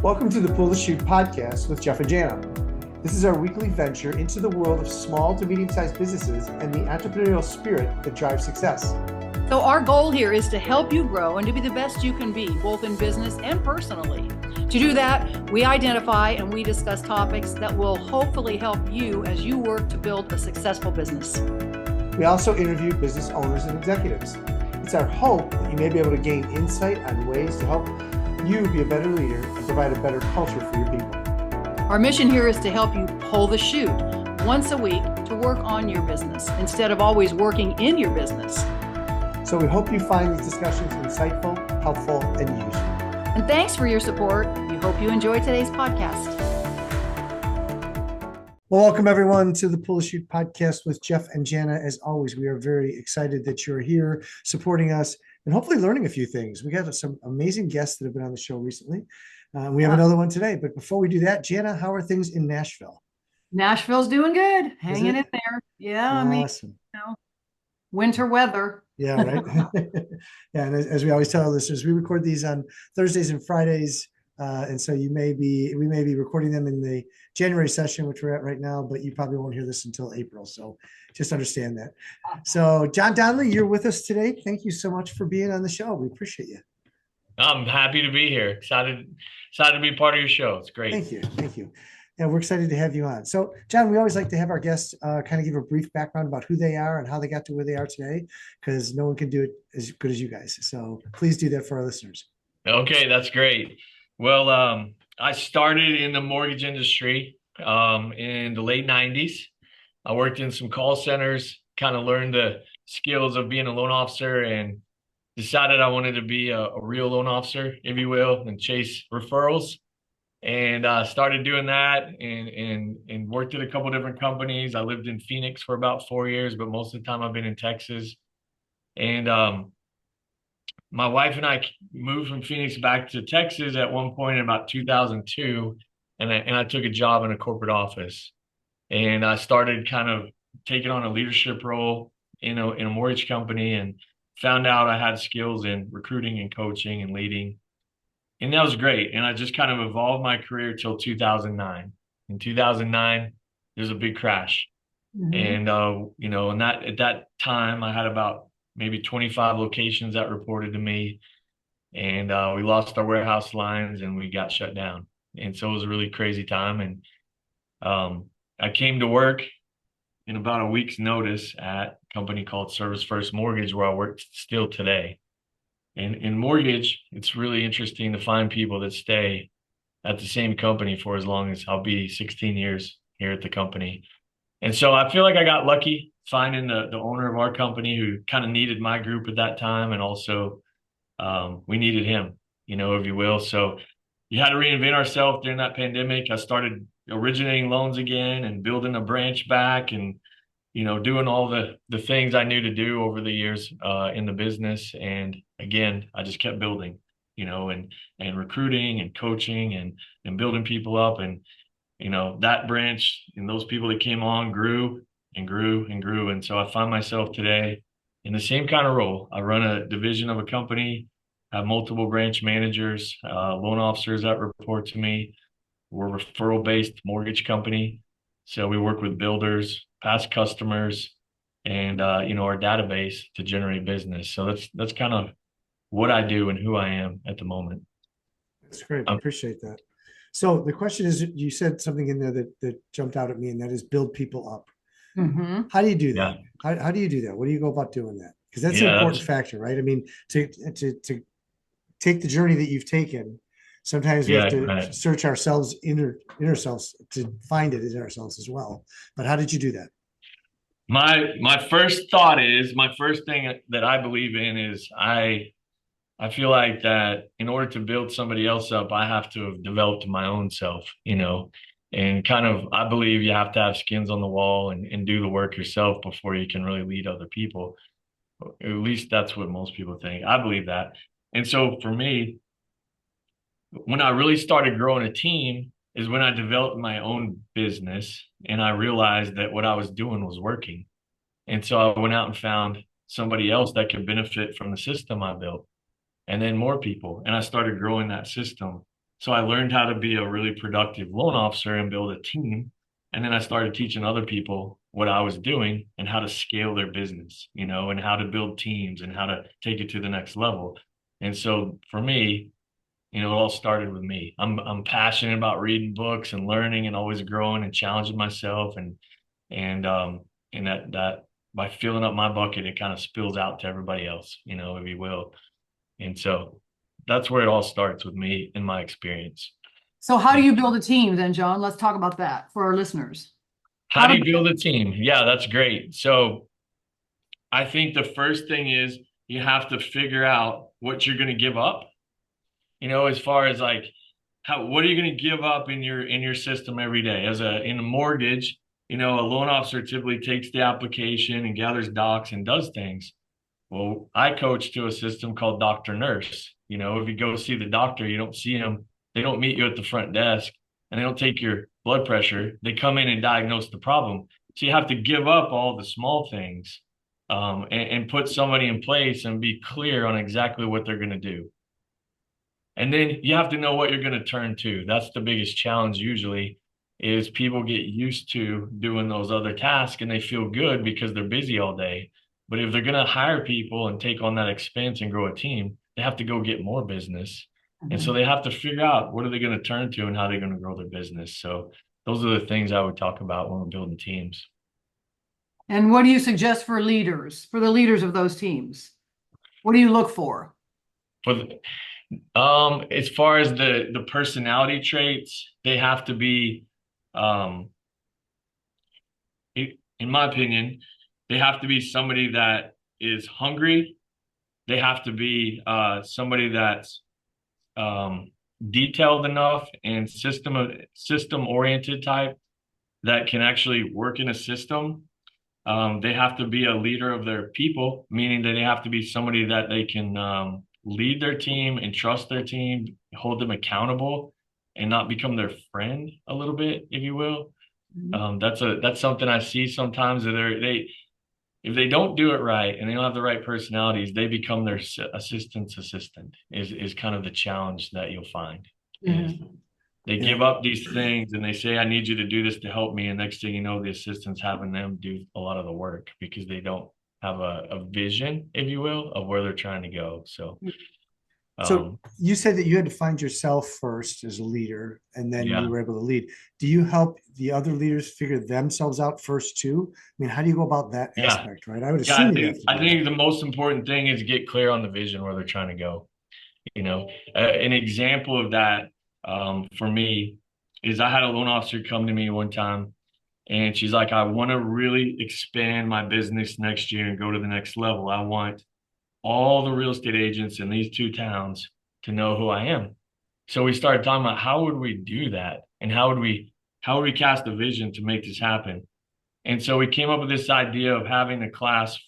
Welcome to the Pull the Chute podcast with Jeff and Jana. This is our weekly venture into the world of small to medium-sized businesses and the entrepreneurial spirit that drives success. So our goal here is to help you grow and to be the best you can be, both in business and personally. To do that, we identify and we discuss topics that will hopefully help you as you work to build a successful business. We also interview business owners and executives. It's our hope that you may be able to gain insight on ways to help you be a better leader and provide a better culture for your people. Our mission here is to help you pull the chute once a week to work on your business instead of always working in your business. So we hope you find these discussions insightful, helpful, and useful. And thanks for your support. We hope you enjoy today's podcast. Well, welcome everyone to the Pull the Chute podcast with Jeff and Jana. As always, we are very excited that you're here supporting us and hopefully learning a few things. We got some amazing guests that have been on the show recently. We have another one today, but before we do that, Jana, how are things in Nashville? Nashville's doing good, hanging in there. Yeah, awesome. Winter weather. Yeah, right. Yeah, and as we always tell our listeners, we record these on Thursdays and Fridays, and so we may be recording them in the January session, which we're at right now, but you probably won't hear this until April. So just understand that. So John Donnelly, you're with us today. Thank you so much for being on the show. We appreciate you. I'm happy to be here. Excited to be part of your show. It's great. Thank you. Yeah, we're excited to have you on. So, John, we always like to have our guests kind of give a brief background about who they are and how they got to where they are today, because no one can do it as good as you guys. So please do that for our listeners. Okay, that's great. Well, I started in the mortgage industry in the late 90s. I worked in some call centers, kind of learned the skills of being a loan officer, and decided I wanted to be a real loan officer, if you will, and chase referrals. And started doing that and worked at a couple different companies. I lived in Phoenix for about 4 years, but most of the time I've been in Texas. And my wife and I moved from Phoenix back to Texas at one point in about 2002, and I took a job in a corporate office. And I started kind of taking on a leadership role in a mortgage company, and found out I had skills in recruiting and coaching and leading. And that was great. And I just kind of evolved my career till 2009. In 2009, there's a big crash. Mm-hmm. And, at that time, I had about maybe 25 locations that reported to me. And we lost our warehouse lines and we got shut down. And so it was a really crazy time. And I came to work in about a week's notice at a company called Service First Mortgage, where I work still today. And in mortgage, it's really interesting to find people that stay at the same company for as long as I'll be 16 years here at the company. And so I feel like I got lucky finding the owner of our company who kind of needed my group at that time. And also we needed him, if you will. So you had to reinvent ourselves during that pandemic. I started originating loans again and building a branch back and, doing all the things I knew to do over the years in the business. And again, I just kept building, and recruiting and coaching and building people up. And, that branch and those people that came on grew and grew and grew. And so I find myself today in the same kind of role. I run a division of a company, have multiple branch managers, loan officers that report to me. We're a referral-based mortgage company. So we work with builders, past customers, and, our database to generate business. So that's kind of what I do and who I am at the moment. That's great. I appreciate that. So the question is, you said something in there that jumped out at me, and that is build people up. Mm-hmm. How do you do that? Yeah. How do you do that? What do you go about doing that? Because that's an important factor, right? I mean, to take the journey that you've taken, sometimes we have to search ourselves, inner selves, to find it in ourselves as well. But how did you do that? My first thing that I believe in is I feel like that in order to build somebody else up, I have to have developed my own self, and kind of, I believe you have to have skins on the wall and do the work yourself before you can really lead other people. At least that's what most people think. I believe that. And so for me, when I really started growing a team is when I developed my own business and I realized that what I was doing was working. And so I went out and found somebody else that could benefit from the system I built, and then more people. And I started growing that system. So I learned how to be a really productive loan officer and build a team. And then I started teaching other people what I was doing and how to scale their business, you know, and how to build teams and how to take it to the next level. And so for me, you know, it all started with me. I'm passionate about reading books and learning and always growing and challenging myself, and that by filling up my bucket, it kind of spills out to everybody else, you know, if you will. And so that's where it all starts with me in my experience. So how do you build a team then, John? Let's talk about that for our listeners. How do you build a team? Yeah, that's great. So I think the first thing is you have to figure out what you're going to give up. You know, as far as like what are you going to give up in your system every day? In a mortgage, you know, a loan officer typically takes the application and gathers docs and does things. Well, I coach to a system called doctor nurse. You know, if you go see the doctor, you don't see them. They don't meet you at the front desk and they don't take your blood pressure. They come in and diagnose the problem. So you have to give up all the small things, and put somebody in place and be clear on exactly what they're going to do. And then you have to know what you're going to turn to. That's the biggest challenge usually, is people get used to doing those other tasks and they feel good because they're busy all day. But if they're going to hire people and take on that expense and grow a team, they have to go get more business. And so they have to figure out what are they going to turn to and how they're going to grow their business. So those are the things I would talk about when we're building teams. And what do you suggest for leaders, for the leaders of those teams? What do you look for? As far as the personality traits, they have to be, in my opinion, they have to be somebody that is hungry. They have to be somebody that's detailed enough and system oriented type that can actually work in a system. They have to be a leader of their people, meaning that they have to be somebody that they can lead their team and trust their team, hold them accountable, and not become their friend a little bit, if you will. That's something I see sometimes that if they don't do it right and they don't have the right personalities, they become their assistant's assistant is kind of the challenge that you'll find. They give up these things and they say, I need you to do this to help me. And next thing you know, the assistant's having them do a lot of the work because they don't have a vision, if you will, of where they're trying to go. So you said that you had to find yourself first as a leader, and then you were able to lead. Do you help the other leaders figure themselves out first too? I mean, how do you go about that aspect, right? I would assume I think the most important thing is get clear on the vision where they're trying to go. You know, an example of that for me is I had a loan officer come to me one time and she's like, I want to really expand my business next year and go to the next level. I want all the real estate agents in these 2 towns to know who I am. So we started talking about how would we do that and how would we cast a vision to make this happen. And so we came up with this idea of having a class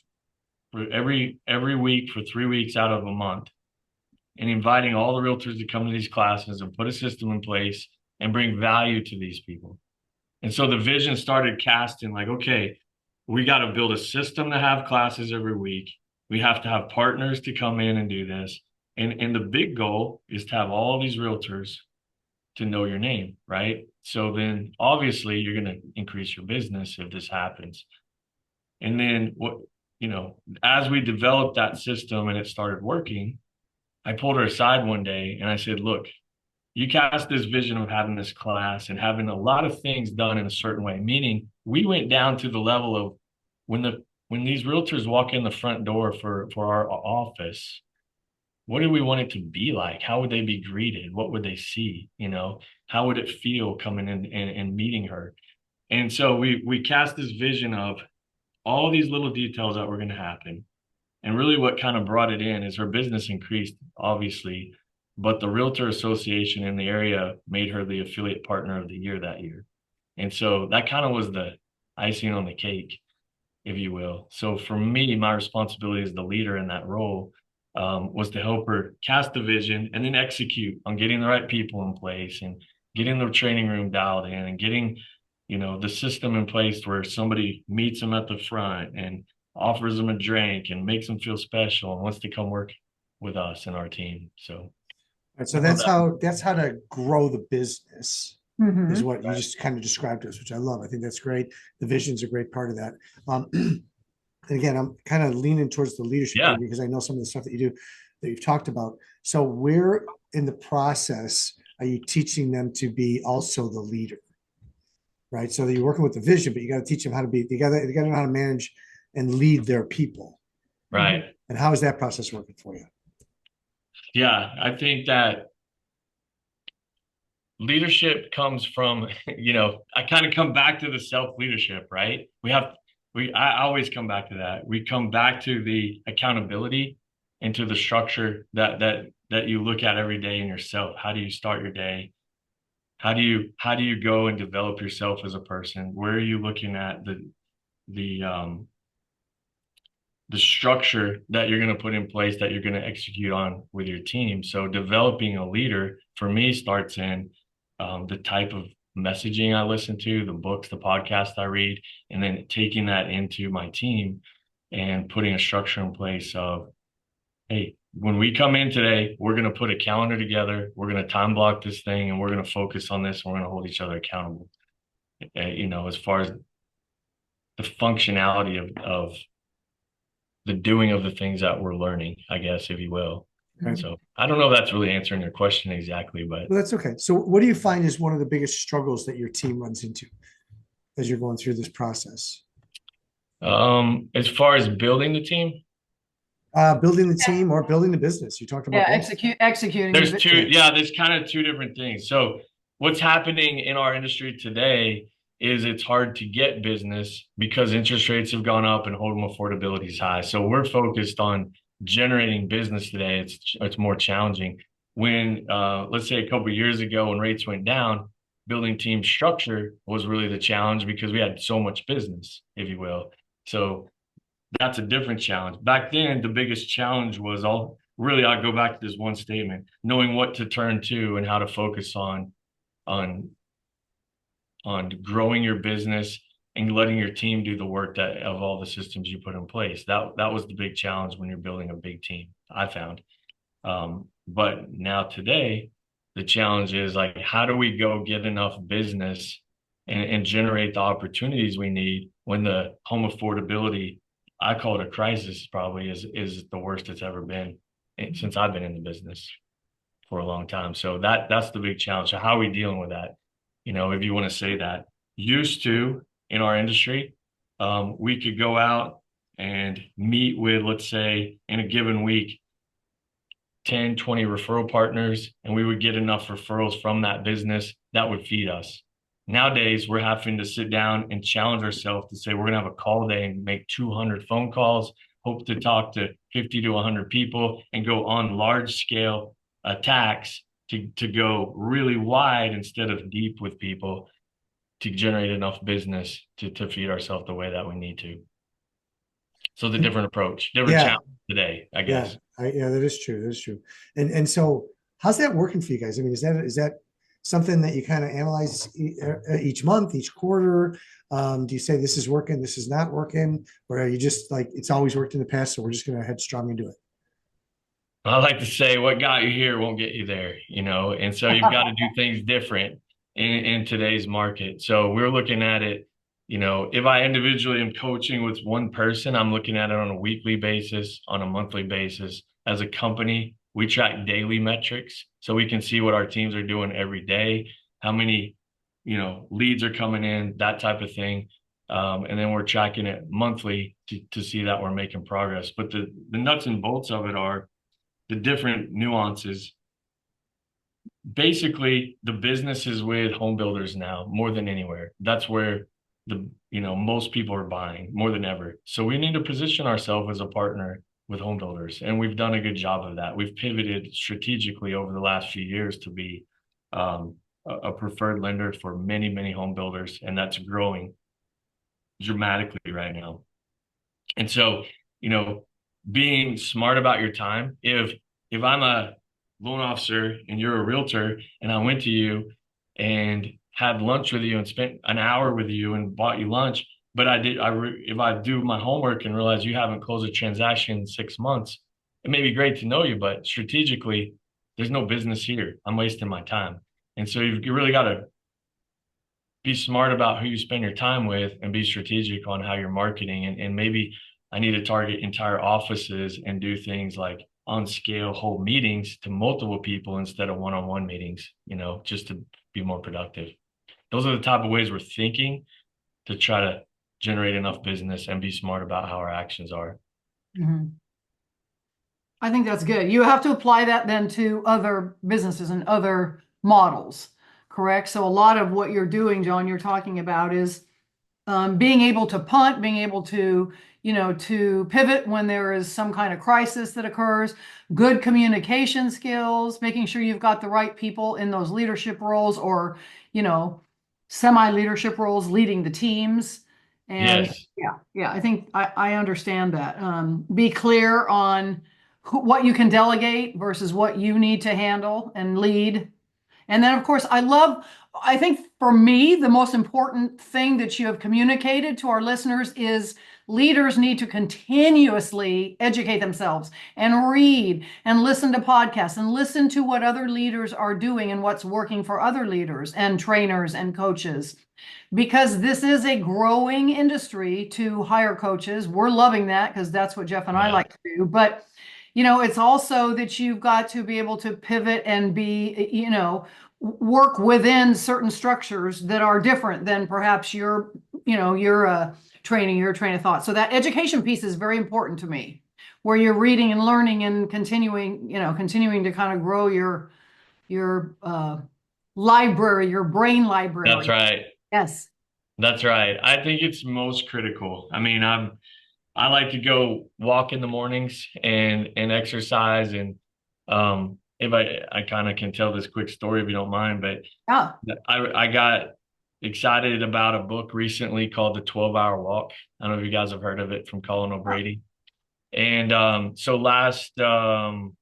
for every week for 3 weeks out of a month, and inviting all the realtors to come to these classes and put a system in place and bring value to these people. And so the vision started casting like, okay, we got to build a system to have classes every week. We have to have partners to come in and do this. And the big goal is to have all these realtors to know your name, right? So then obviously you're going to increase your business if this happens. And then as we developed that system and it started working, I pulled her aside one day and I said, look, you cast this vision of having this class and having a lot of things done in a certain way, meaning we went down to the level of when these realtors walk in the front door for our office, what do we want it to be like? How would they be greeted? What would they see? You know, how would it feel coming in and meeting her? And so we cast this vision of all these little details that were going to happen. And really what kind of brought it in is her business increased, obviously, but the Realtor Association in the area made her the affiliate partner of the year that year. And so that kind of was the icing on the cake, if you will. So for me, my responsibility as the leader in that role was to help her cast the vision and then execute on getting the right people in place and getting the training room dialed in and getting, the system in place where somebody meets them at the front and offers them a drink and makes them feel special and wants to come work with us and our team. So Right, so that's how to grow the business is what you just kind of described to us, which I love. I think that's great. The vision's a great part of that. And again, I'm kind of leaning towards the leadership thing because I know some of the stuff that you do that you've talked about. So where in the process are you teaching them to be also the leader? Right. So you're working with the vision, but you got to teach them how to be, you got to know how to manage and lead their people. Right. And how is that process working for you? Yeah, I think that leadership comes from, I kind of come back to the self-leadership, right? I always come back to that. We come back to the accountability and to the structure that you look at every day in yourself. How do you start your day? How do you go and develop yourself as a person? Where are you looking at the structure that you're going to put in place that you're going to execute on with your team? So developing a leader for me starts in the type of messaging I listen to, the books, the podcasts I read, and then taking that into my team and putting a structure in place of, hey, when we come in today, we're going to put a calendar together. We're going to time block this thing and we're going to focus on this. And we're going to hold each other accountable. As far as the functionality of the doing of the things that we're learning, I guess, if you will. Okay. So I don't know if that's really answering your question exactly, but well, that's okay. So what do you find is one of the biggest struggles that your team runs into as you're going through this process? As far as building the team? Building the team or building the business. You talked about executing. There's there's kind of two different things. So what's happening in our industry today is it's hard to get business because interest rates have gone up and home affordability is high. So we're focused on generating business today. It's more challenging. When let's say a couple of years ago when rates went down, building team structure was really the challenge because we had so much business, if you will. So that's a different challenge. Back then, the biggest challenge was I'll go back to this one statement, knowing what to turn to and how to focus on growing your business and letting your team do the work of all the systems you put in place. That was the big challenge when you're building a big team, I found. But now today, the challenge is like, how do we go get enough business and generate the opportunities we need when the home affordability, I call it a crisis, probably is the worst it's ever been since I've been in the business for a long time. So that's the big challenge. So how are we dealing with that? If you want to say that. Used to, in our industry, we could go out and meet with, let's say, in a given week, 10, 20 referral partners, and we would get enough referrals from that business that would feed us. Nowadays, we're having to sit down and challenge ourselves to say, we're going to have a call day and make 200 phone calls, hope to talk to 50 to 100 people and go on large scale attacks to go really wide instead of deep with people to generate enough business to feed ourselves the way that we need to. So the different approach, challenge today, I guess. Yeah, that is true. That is true. And so how's that working for you guys? I mean, is that something that you kind of analyze each month, each quarter? Do you say this is working, this is not working? Or are you just like, it's always worked in the past, so we're just going to head strong into it? I like to say what got you here won't get you there, and so you've got to do things different in today's market. So we're looking at it, if I individually am coaching with one person, I'm looking at it on a weekly basis, on a monthly basis. As a company, we track daily metrics so we can see what our teams are doing every day, how many, leads are coming in, that type of thing. And then we're tracking it monthly to see that we're making progress. But the nuts and bolts of it are the different nuances. Basically, the business is with home builders now more than anywhere. That's where most people are buying more than ever. So we need to position ourselves as a partner with home builders. And we've done a good job of that. We've pivoted strategically over the last few years to be a preferred lender for many, many home builders. And that's growing dramatically right now. And so, being smart about your time. If I'm a loan officer and you're a realtor and I went to you and had lunch with you and spent an hour with you and bought you lunch, but if I do my homework and realize you haven't closed a transaction in 6 months, it may be great to know you, but strategically, there's no business here. I'm wasting my time. And so you really got to be smart about who you spend your time with and be strategic on how you're marketing. And maybe I need to target entire offices and do things like on scale, hold meetings to multiple people instead of one-on-one meetings, just to be more productive. Those are the type of ways we're thinking to try to generate enough business and be smart about how our actions are. I think that's good. You have to apply that then to other businesses and other models, correct? So a lot of what you're doing, John, you're talking about is being able to punt, being able to, to pivot when there is some kind of crisis that occurs, good communication skills, making sure you've got the right people in those leadership roles or, semi-leadership roles leading the teams. And yes. yeah, I think I understand that. Be clear on what you can delegate versus what you need to handle and lead. And then, of course, I think for me, the most important thing that you have communicated to our listeners is leaders need to continuously educate themselves and read and listen to podcasts and listen to what other leaders are doing and what's working for other leaders and trainers and coaches. Because this is a growing industry to hire coaches. We're loving that because that's what Jeff and I like to do. But it's also that you've got to be able to pivot and be, work within certain structures that are different than perhaps your training, your train of thought. So that education piece is very important to me, where you're reading and learning and continuing to kind of grow your library, your brain library. That's right. Yes. That's right. I think it's most critical. I mean, I like to go walk in the mornings and exercise. And if I kind of can tell this quick story if you don't mind, but yeah, I got excited about a book recently called The 12-Hour Walk. I don't know if you guys have heard of it, from Colin O'Brady. And so last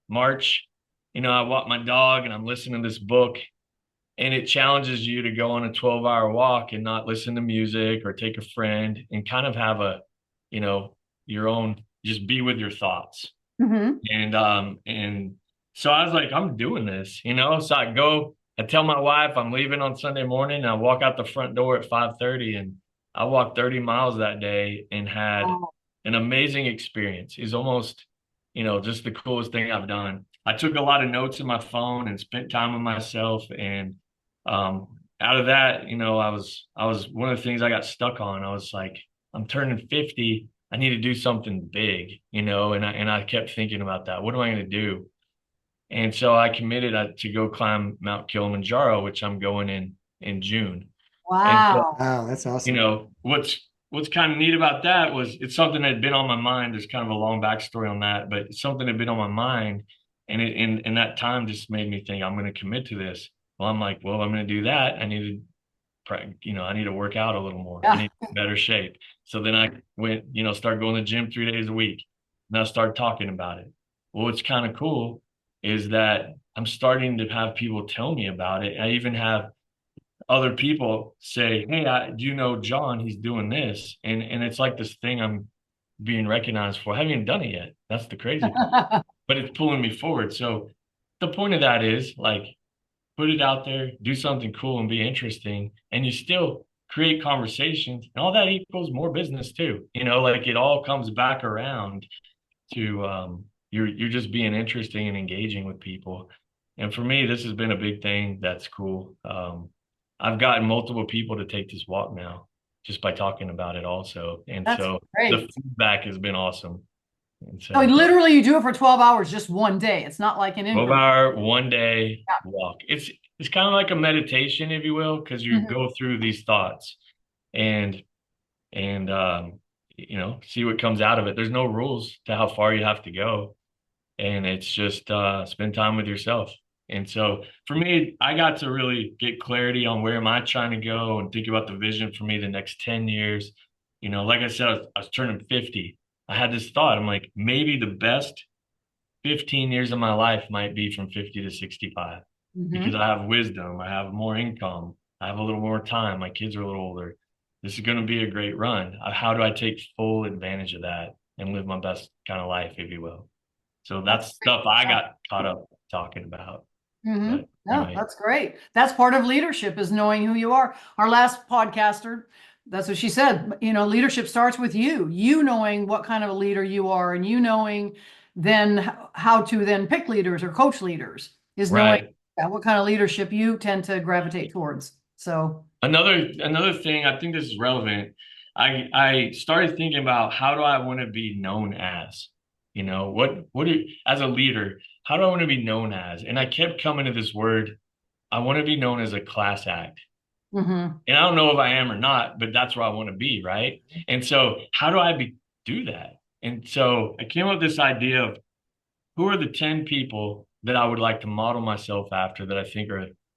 March, I walked my dog and I'm listening to this book, and it challenges you to go on a 12-hour walk and not listen to music or take a friend and kind of have a, your own, just be with your thoughts. And so I was like, I'm doing this, so I tell my wife I'm leaving on Sunday morning, and I walk out the front door at 5:30, and I walked 30 miles that day and had an amazing experience. It's almost, just the coolest thing I've done. I took a lot of notes in my phone and spent time with myself. And out of that, I was one of the things I got stuck on. I was like, I'm turning 50. I need to do something big, and I kept thinking about that. What am I going to do? And so I committed to go climb Mount Kilimanjaro, which I'm going in June. Wow. So, wow, that's awesome. What's kind of neat about that was it's something that had been on my mind. There's kind of a long backstory on that, but it's something that had been on my mind. And in that time just made me think, I'm going to commit to this. Well, I'm like, well, I'm going to do that. I need to work out a little more. I need to be in better shape. So then I went, started going to the gym 3 days a week. And I started talking about it. Well, what's kind of cool is that I'm starting to have people tell me about it. I even have other people say, hey, do you know John? He's doing this. And it's like this thing I'm being recognized for. I haven't even done it yet. That's the crazy part. But it's pulling me forward. So the point of that is, like, put it out there, do something cool and be interesting, and you still create conversations, and all that equals more business too. Like, it all comes back around to you're just being interesting and engaging with people. And for me, this has been a big thing that's cool. I've gotten multiple people to take this walk now just by talking about it also. And that's so great. The feedback has been awesome. And so literally you do it for 12 hours, just one day. It's not like an 12-hour, 1 day walk. It's kind of like a meditation, if you will, because you go through these thoughts and see what comes out of it. There's no rules to how far you have to go. And it's just spend time with yourself. And so for me, I got to really get clarity on where am I trying to go and think about the vision for me the next 10 years. Like I said, I was turning 50. I had this thought. I'm like, maybe the best 15 years of my life might be from 50 to 65 because I have wisdom. I have more income. I have a little more time. My kids are a little older. This is going to be a great run. How do I take full advantage of that and live my best kind of life, if you will? So that's stuff I got caught up talking about. Mm-hmm. But, No, anyway. that's great. That's part of leadership, is knowing who you are. Our last podcaster, that's what she said. You know, leadership starts with you knowing what kind of a leader you are, and you knowing then how to then pick leaders or coach leaders, is knowing what kind of leadership you tend to gravitate towards. So another thing, I think this is relevant. I started thinking about, how do I want to be known as? You know, as a leader, how do I want to be known as? And I kept coming to this word. I want to be known as a class act. Mm-hmm. And I don't know if I am or not, but that's where I want to be, right? And so how do I do that? And so I came up with this idea of, who are the 10 people that I would like to model myself after that I think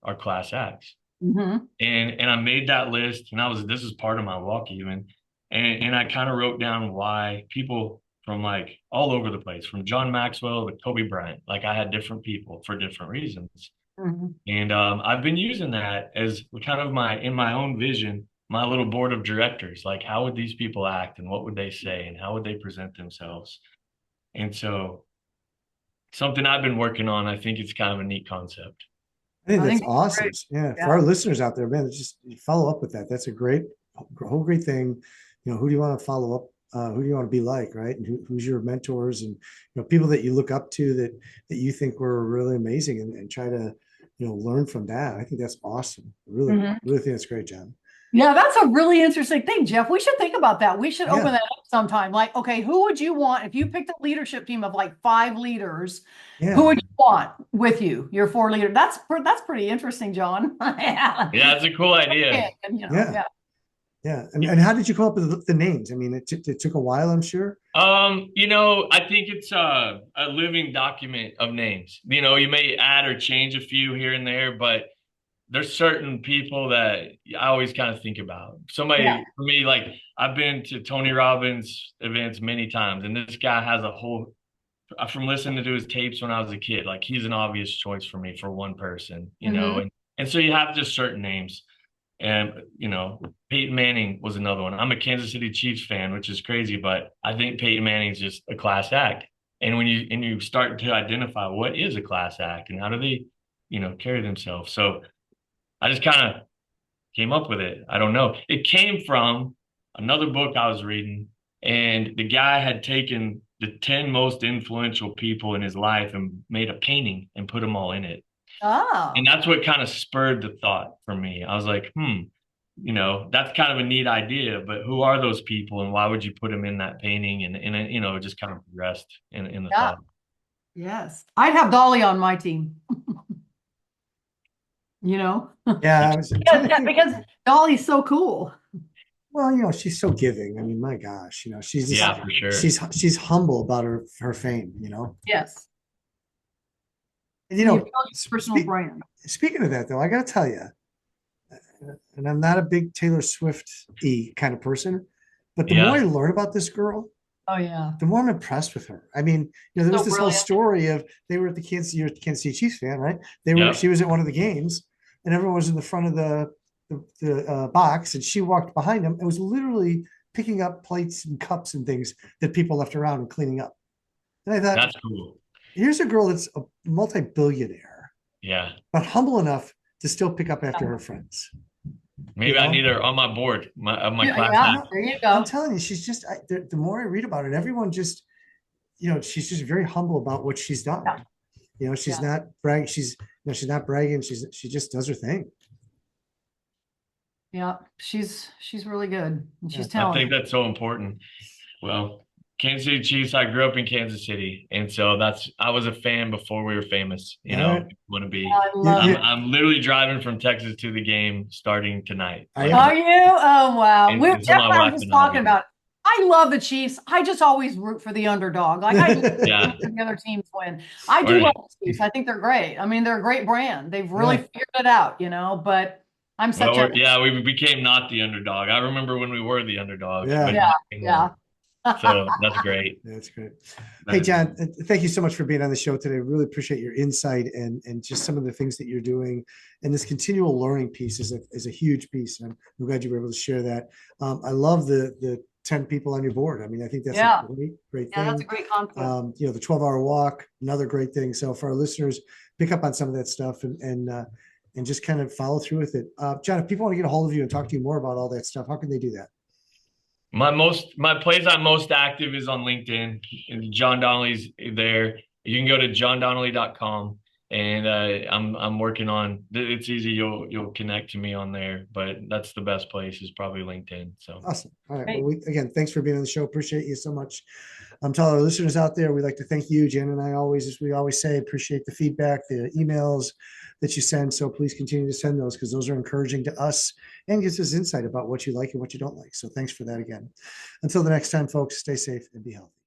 are class acts? Mm-hmm. And I made that list, and this is part of my walk even. And I kind of wrote down why people from like all over the place, from John Maxwell to Kobe Bryant, like I had different people for different reasons. Mm-hmm. And I've been using that as kind of in my own vision, my little board of directors. Like, how would these people act, and what would they say, and how would they present themselves? And so, something I've been working on. I think it's kind of a neat concept. I think that's awesome. Yeah, for our listeners out there, man, just follow up with that. That's a whole great thing. You know, who do you want to follow up? Who do you want to be like, right? And who's your mentors, and people that you look up to that you think were really amazing, and try to learn from that. I think that's awesome. Really, really think that's great, John. Yeah, that's a really interesting thing, Jeff. We should think about that. We should open that up sometime. Like, okay, who would you want if you picked a leadership team of like 5 leaders? Yeah. Who would you want with you? Your 4 leaders. That's pretty interesting, John. Yeah, that's a cool idea. Yeah. And how did you come up with the names? I mean, it took a while, I'm sure. I think it's a living document of names. You may add or change a few here and there, but there's certain people that I always kind of think about. Somebody for me, like I've been to Tony Robbins events many times, and this guy has from listening to his tapes when I was a kid, like he's an obvious choice for me for one person, know, and so you have just certain names. And, Peyton Manning was another one. I'm a Kansas City Chiefs fan, which is crazy, but I think Peyton Manning is just a class act. And when you start to identify what is a class act and how do they, carry themselves. So I just kind of came up with it. I don't know. It came from another book I was reading, and the guy had taken the 10 most influential people in his life and made a painting and put them all in it. Oh. And that's what kind of spurred the thought for me. I was like, that's kind of a neat idea, but who are those people, and why would you put them in that painting? And it just kind of progressed in the thought. Yes. I'd have Dolly on my team. Yeah. Because Dolly's so cool. Well, she's so giving. I mean, my gosh, she's just, for sure. She's humble about her fame, Yes. And, personal brand. Speaking of that, though, I got to tell you, and I'm not a big Taylor Swift-y kind of person, but the more I learn about this girl, the more I'm impressed with her. I mean, there was this whole story of they were at the Kansas City Chiefs fan, right? She was at one of the games, and everyone was in the front of the box, and she walked behind them and was literally picking up plates and cups and things that people left around and cleaning up. And I thought, that's cool. Here's a girl that's a multi-billionaire, but humble enough to still pick up after her friends. Maybe I need her on my board, my class. There you go. I'm telling you, she's just. The more I read about it, everyone just, she's just very humble about what she's done. She's not bragging. She's not bragging. She just does her thing. Yeah, she's really good. And she's talented. I think that's so important. Well, Kansas City Chiefs, I grew up in Kansas City. And so I was a fan before we were famous, want to be. I'm literally driving from Texas to the game starting tonight. Are you? Oh, wow. Jeff and I were just talking about it. I love the Chiefs. I just always root for the underdog. Like I just the other teams win. I do love the Chiefs. I think they're great. I mean, they're a great brand. They've really figured it out, but I'm such we became not the underdog. I remember when we were the underdog. Yeah. So that's great. That's great. Hey, John, thank you so much for being on the show today. Really appreciate your insight and just some of the things that you're doing. And this continual learning piece is a huge piece. And I'm glad you were able to share that. I love the 10 people on your board. I mean, I think that's Yeah. a great Yeah, that's a thing. great concept. You know, the 12-hour walk, another great thing. So for our listeners, pick up on some of that stuff and just kind of follow through with it. John, if people want to get a hold of you and talk to you more about all that stuff, how can they do that? My place I'm most active is on LinkedIn. John Donnelly's there. You can go to johndonnelly.com, and I'm working on. It's easy. You'll connect to me on there, but that's the best place is probably LinkedIn. So awesome. All right. Well, again, thanks for being on the show. Appreciate you so much. To all our listeners out there, we'd like to thank you, Jen and I always, as we always say, appreciate the feedback, the emails that you send. So please continue to send those because those are encouraging to us and gives us insight about what you like and what you don't like. So thanks for that again. Until the next time, folks, stay safe and be healthy.